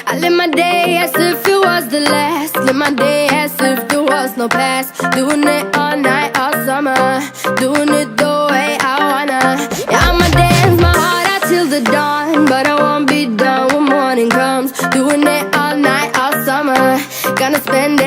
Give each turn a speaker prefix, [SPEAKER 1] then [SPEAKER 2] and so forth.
[SPEAKER 1] I live my day as if it was the last. Live my day as if there was no past. Doing it all night, all summer. Doing it the way I wanna. Yeah, I'ma dance my heart out till the dawn, but I won't be done when morning comes. Doing it all night, all summer. Gonna spend